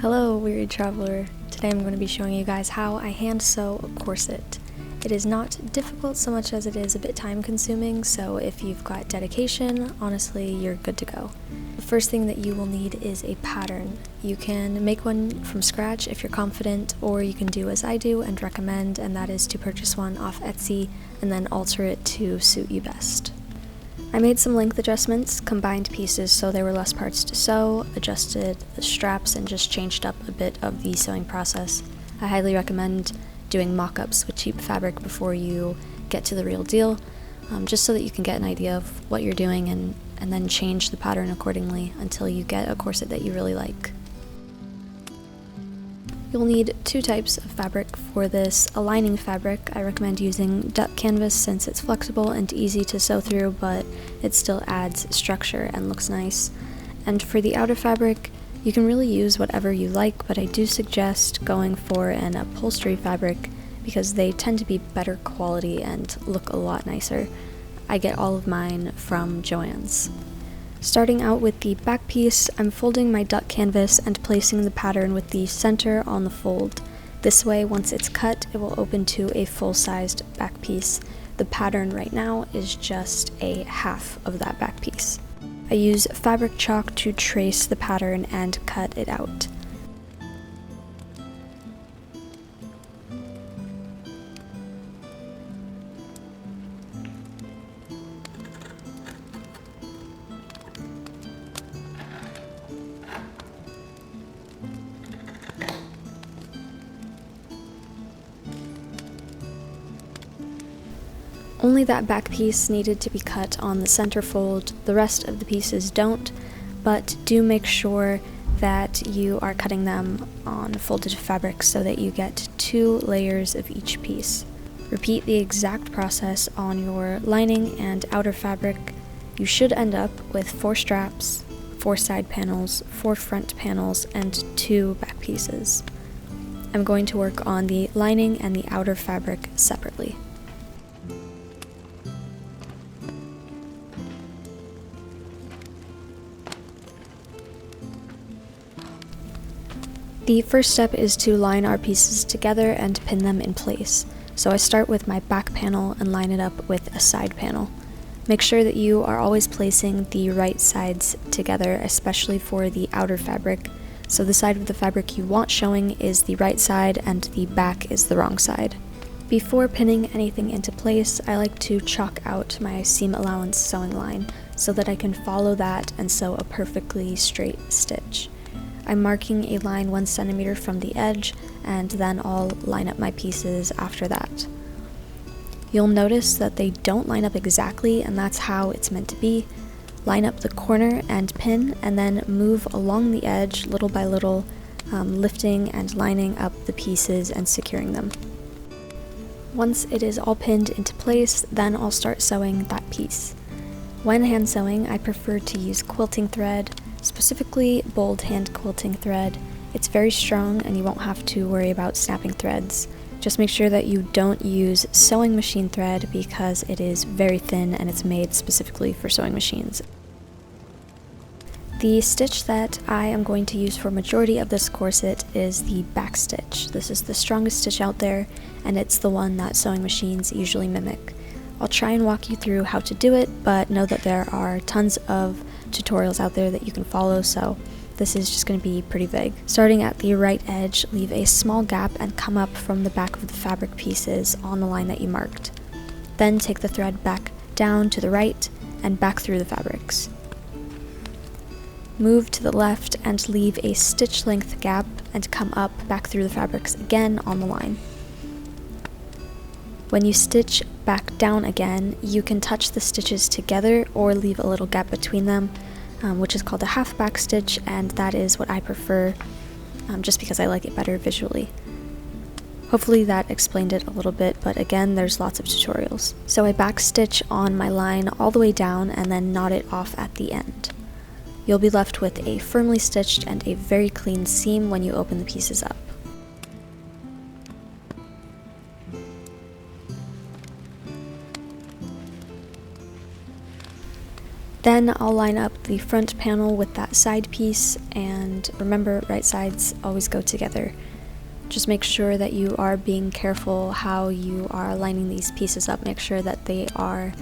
Hello, weary traveler. Today I'm going to be showing you guys how I hand sew a corset. It is not difficult so much as it is a bit time consuming, so if you've got dedication, honestly, you're good to go. The first thing that you will need is a pattern. You can make one from scratch if you're confident, or you can do as I do and recommend, and that is to purchase one off Etsy and then alter it to suit you best. I made some length adjustments, combined pieces so there were less parts to sew, adjusted the straps, and just changed up a bit of the sewing process. I highly recommend doing mock-ups with cheap fabric before you get to the real deal, just so that you can get an idea of what you're doing and then change the pattern accordingly until you get a corset that you really like. You'll need two types of fabric for this. A lining fabric, I recommend using duck canvas since it's flexible and easy to sew through, but it still adds structure and looks nice. And for the outer fabric, you can really use whatever you like, but I do suggest going for an upholstery fabric because they tend to be better quality and look a lot nicer. I get all of mine from Joann's. Starting out with the back piece, I'm folding my duck canvas and placing the pattern with the center on the fold. This way, once it's cut, it will open to a full-sized back piece. The pattern right now is just a half of that back piece. I use fabric chalk to trace the pattern and cut it out. Only that back piece needed to be cut on the center fold. The rest of the pieces don't, but do make sure that you are cutting them on folded fabric so that you get 2 layers of each piece. Repeat the exact process on your lining and outer fabric. You should end up with 4 straps, 4 side panels, 4 front panels, and 2 back pieces. I'm going to work on the lining and the outer fabric separately. The first step is to line our pieces together and pin them in place. So I start with my back panel and line it up with a side panel. Make sure that you are always placing the right sides together, especially for the outer fabric. So the side of the fabric you want showing is the right side and the back is the wrong side. Before pinning anything into place, I like to chalk out my seam allowance sewing line so that I can follow that and sew a perfectly straight stitch. I'm marking a line 1 centimeter from the edge, and then I'll line up my pieces after that. You'll notice that they don't line up exactly, and that's how it's meant to be. Line up the corner and pin, and then move along the edge little by little, lifting and lining up the pieces and securing them. Once it is all pinned into place, then I'll start sewing that piece. When hand sewing, I prefer to use quilting thread, specifically bold hand quilting thread. It's very strong and you won't have to worry about snapping threads. Just make sure that you don't use sewing machine thread because it is very thin and it's made specifically for sewing machines. The stitch that I am going to use for majority of this corset is the back stitch. This is the strongest stitch out there and it's the one that sewing machines usually mimic. I'll try and walk you through how to do it, but know that there are tons of tutorials out there that you can follow, so this is just going to be pretty vague. Starting at the right edge, leave a small gap and come up from the back of the fabric pieces on the line that you marked. Then take the thread back down to the right and back through the fabrics. Move to the left and leave a stitch length gap and come up back through the fabrics again on the line. When you stitch back down again, you can touch the stitches together or leave a little gap between them, which is called a half back stitch, and that is what I prefer just because I like it better visually. Hopefully that explained it a little bit, but again, there's lots of tutorials. So I back stitch on my line all the way down and then knot it off at the end. You'll be left with a firmly stitched and a very clean seam when you open the pieces up. Then I'll line up the front panel with that side piece, and remember, right sides always go together. Just make sure that you are being careful how you are lining these pieces up. Make sure that they are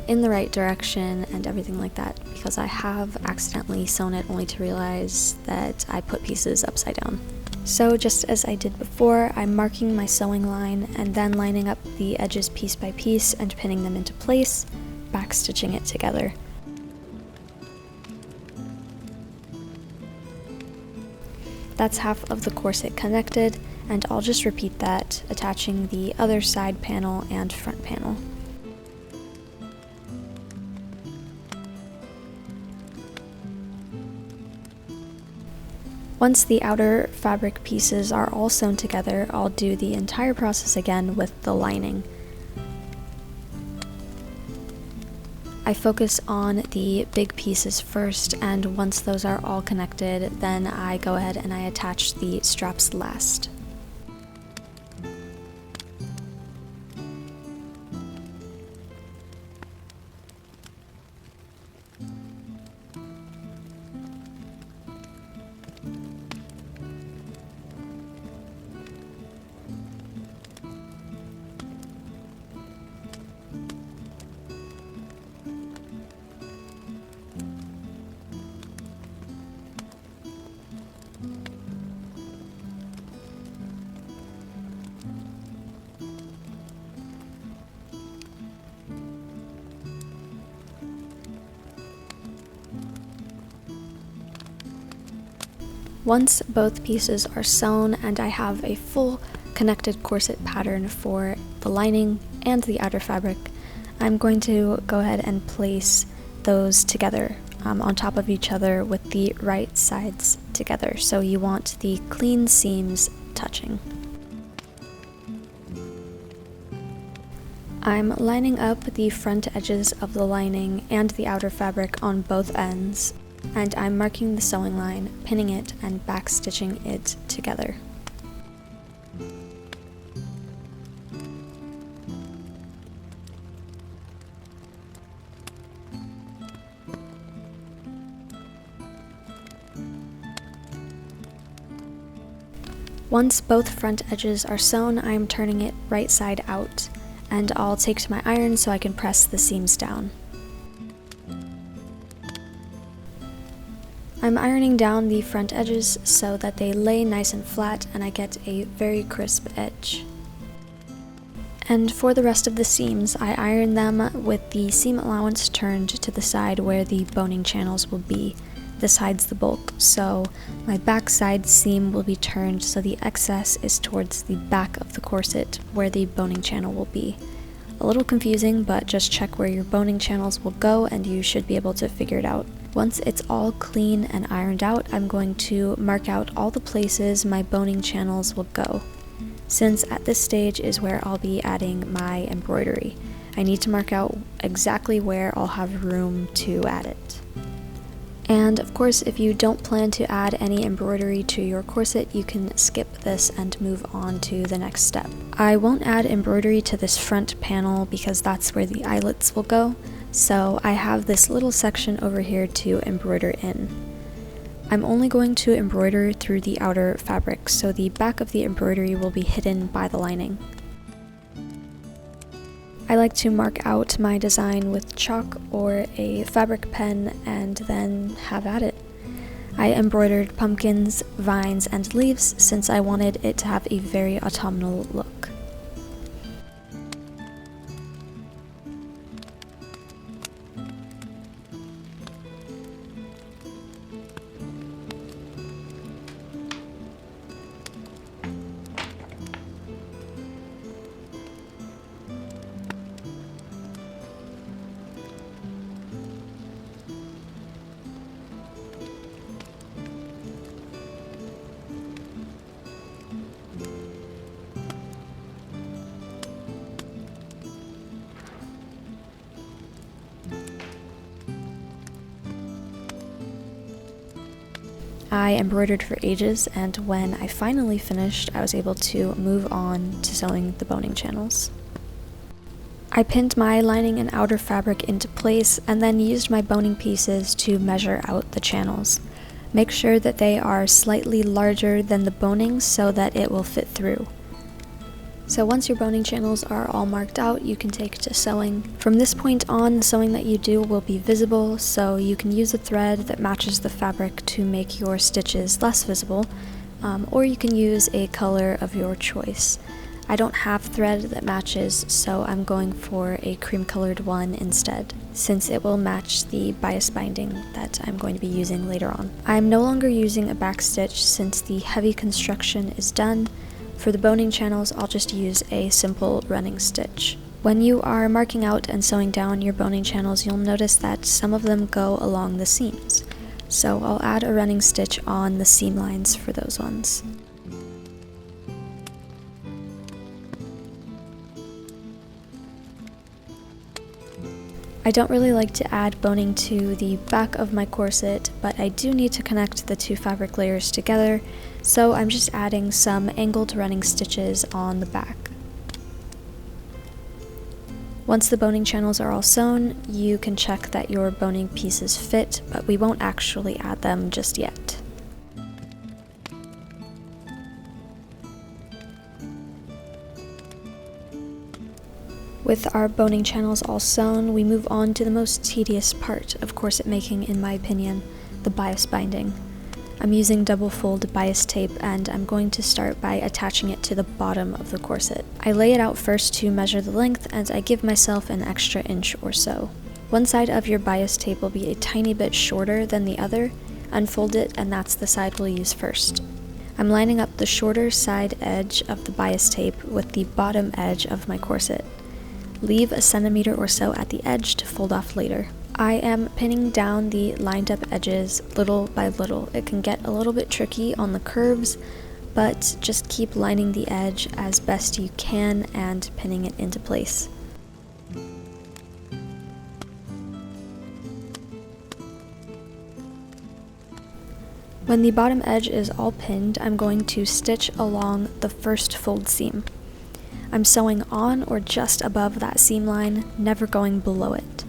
in the right direction and everything like that, because I have accidentally sewn it only to realize that I put pieces upside down. So just as I did before, I'm marking my sewing line and then lining up the edges piece by piece and pinning them into place, back stitching it together. That's half of the corset connected, and I'll just repeat that, attaching the other side panel and front panel. Once the outer fabric pieces are all sewn together, I'll do the entire process again with the lining. I focus on the big pieces first, and once those are all connected, then I go ahead and I attach the straps last. Once both pieces are sewn and I have a full connected corset pattern for the lining and the outer fabric, I'm going to go ahead and place those together on top of each other with the right sides together. So you want the clean seams touching. I'm lining up the front edges of the lining and the outer fabric on both ends, and I'm marking the sewing line, pinning it, and back stitching it together. Once both front edges are sewn, I'm turning it right side out, and I'll take to my iron so I can press the seams down. I'm ironing down the front edges so that they lay nice and flat and I get a very crisp edge. And for the rest of the seams, I iron them with the seam allowance turned to the side where the boning channels will be. This hides the bulk, so my back side seam will be turned so the excess is towards the back of the corset where the boning channel will be. A little confusing, but just check where your boning channels will go and you should be able to figure it out. Once it's all clean and ironed out, I'm going to mark out all the places my boning channels will go, since at this stage is where I'll be adding my embroidery. I need to mark out exactly where I'll have room to add it. And of course, if you don't plan to add any embroidery to your corset, you can skip this and move on to the next step. I won't add embroidery to this front panel because that's where the eyelets will go, so I have this little section over here to embroider in. I'm only going to embroider through the outer fabric, so the back of the embroidery will be hidden by the lining. I like to mark out my design with chalk or a fabric pen and then have at it. I embroidered pumpkins, vines, and leaves since I wanted it to have a very autumnal look. I embroidered for ages, and when I finally finished, I was able to move on to sewing the boning channels. I pinned my lining and outer fabric into place and then used my boning pieces to measure out the channels. Make sure that they are slightly larger than the boning so that it will fit through. So once your boning channels are all marked out, you can take to sewing. From this point on, the sewing that you do will be visible, so you can use a thread that matches the fabric to make your stitches less visible, or you can use a color of your choice. I don't have thread that matches, so I'm going for a cream colored one instead, since it will match the bias binding that I'm going to be using later on. I'm no longer using a back stitch since the heavy construction is done. For the boning channels, I'll just use a simple running stitch. When you are marking out and sewing down your boning channels, you'll notice that some of them go along the seams. So I'll add a running stitch on the seam lines for those ones. I don't really like to add boning to the back of my corset, but I do need to connect the two fabric layers together, so I'm just adding some angled running stitches on the back. Once the boning channels are all sewn, you can check that your boning pieces fit, but we won't actually add them just yet. With our boning channels all sewn, we move on to the most tedious part of corset making, in my opinion, the bias binding. I'm using double fold bias tape, and I'm going to start by attaching it to the bottom of the corset. I lay it out first to measure the length, and I give myself an extra inch or so. One side of your bias tape will be a tiny bit shorter than the other. Unfold it, and that's the side we'll use first. I'm lining up the shorter side edge of the bias tape with the bottom edge of my corset. Leave a centimeter or so at the edge to fold off later. I am pinning down the lined up edges little by little. It can get a little bit tricky on the curves, but just keep lining the edge as best you can and pinning it into place. When the bottom edge is all pinned, I'm going to stitch along the first fold seam. I'm sewing on or just above that seam line, never going below it.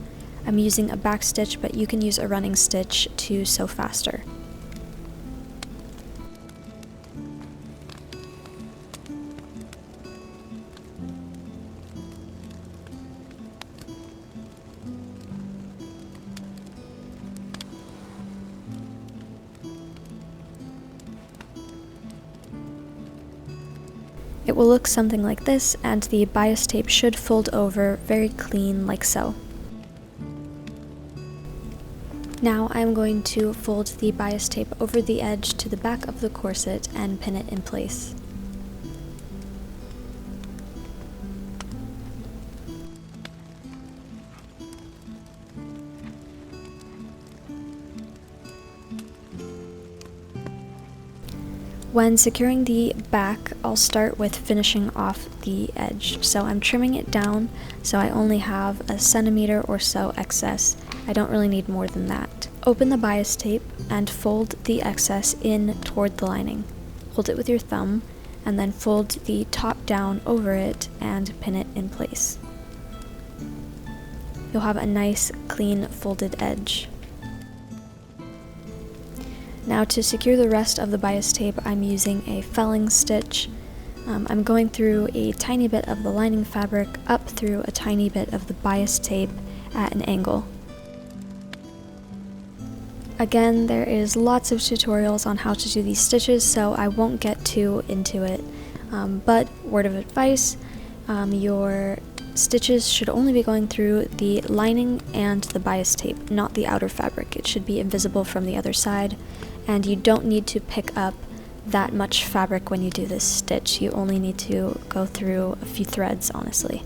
I'm using a back stitch, but you can use a running stitch to sew faster. It will look something like this, and the bias tape should fold over very clean like so. Now I'm going to fold the bias tape over the edge to the back of the corset and pin it in place. When securing the back, I'll start with finishing off the edge. So I'm trimming it down so I only have a centimeter or so excess. I don't really need more than that. Open the bias tape and fold the excess in toward the lining. Hold it with your thumb and then fold the top down over it and pin it in place. You'll have a nice clean folded edge. Now to secure the rest of the bias tape, I'm using a felling stitch. I'm going through a tiny bit of the lining fabric up through a tiny bit of the bias tape at an angle. Again, there is lots of tutorials on how to do these stitches, so I won't get too into it. But word of advice, your stitches should only be going through the lining and the bias tape, not the outer fabric. It should be invisible from the other side, and you don't need to pick up that much fabric when you do this stitch. You only need to go through a few threads, honestly.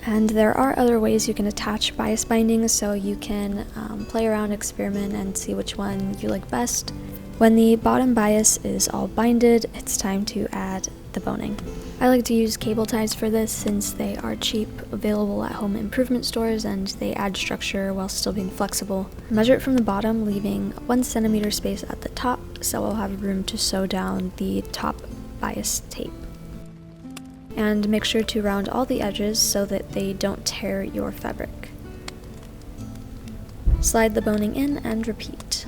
And there are other ways you can attach bias bindings, so you can play around, experiment, and see which one you like best. When the bottom bias is all binded, it's time to add the boning. I like to use cable ties for this since they are cheap, available at home improvement stores, and they add structure while still being flexible. Measure it from the bottom, leaving 1 centimeter space at the top, so I'll have room to sew down the top bias tape. And make sure to round all the edges so that they don't tear your fabric. Slide the boning in and repeat.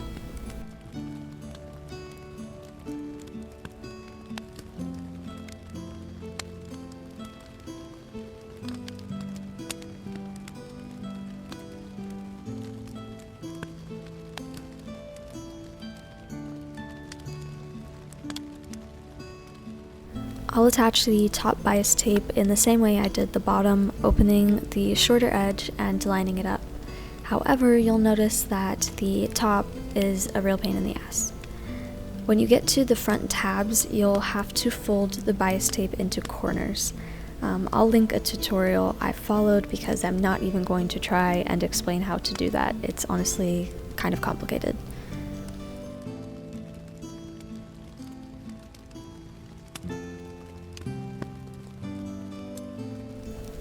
I'll attach the top bias tape in the same way I did the bottom, opening the shorter edge and lining it up. However, you'll notice that the top is a real pain in the ass. When you get to the front tabs, you'll have to fold the bias tape into corners. I'll link a tutorial I followed because I'm not even going to try and explain how to do that. It's honestly kind of complicated.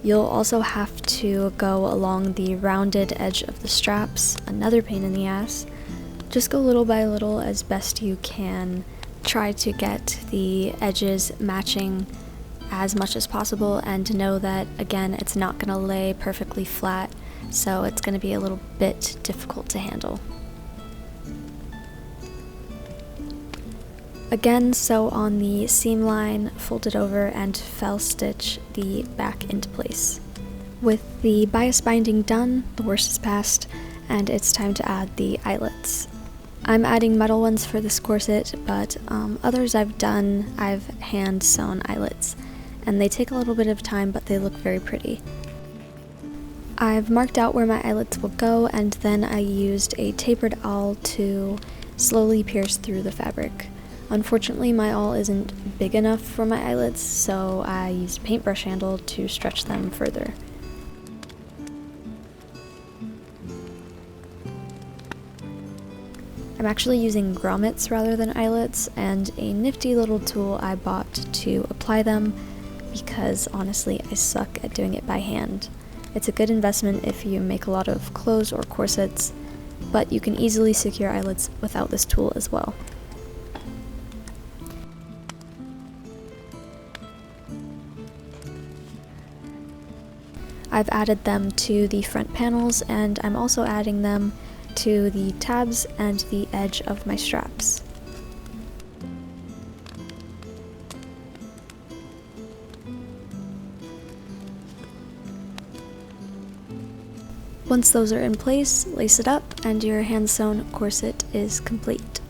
You'll also have to go along the rounded edge of the straps, another pain in the ass. Just go little by little as best you can. Try to get the edges matching as much as possible, and know that, again, it's not going to lay perfectly flat, so it's going to be a little bit difficult to handle. Again, sew on the seam line, fold it over, and fell stitch the back into place. With the bias binding done, the worst is past, and it's time to add the eyelets. I'm adding metal ones for this corset, but others I've hand sewn eyelets, and they take a little bit of time, but they look very pretty. I've marked out where my eyelets will go, and then I used a tapered awl to slowly pierce through the fabric. Unfortunately, my awl isn't big enough for my eyelets, so I used a paintbrush handle to stretch them further. I'm actually using grommets rather than eyelets, and a nifty little tool I bought to apply them because honestly I suck at doing it by hand. It's a good investment if you make a lot of clothes or corsets, but you can easily secure eyelets without this tool as well. I've added them to the front panels, and I'm also adding them to the tabs and the edge of my straps. Once those are in place, lace it up and your hand-sewn corset is complete.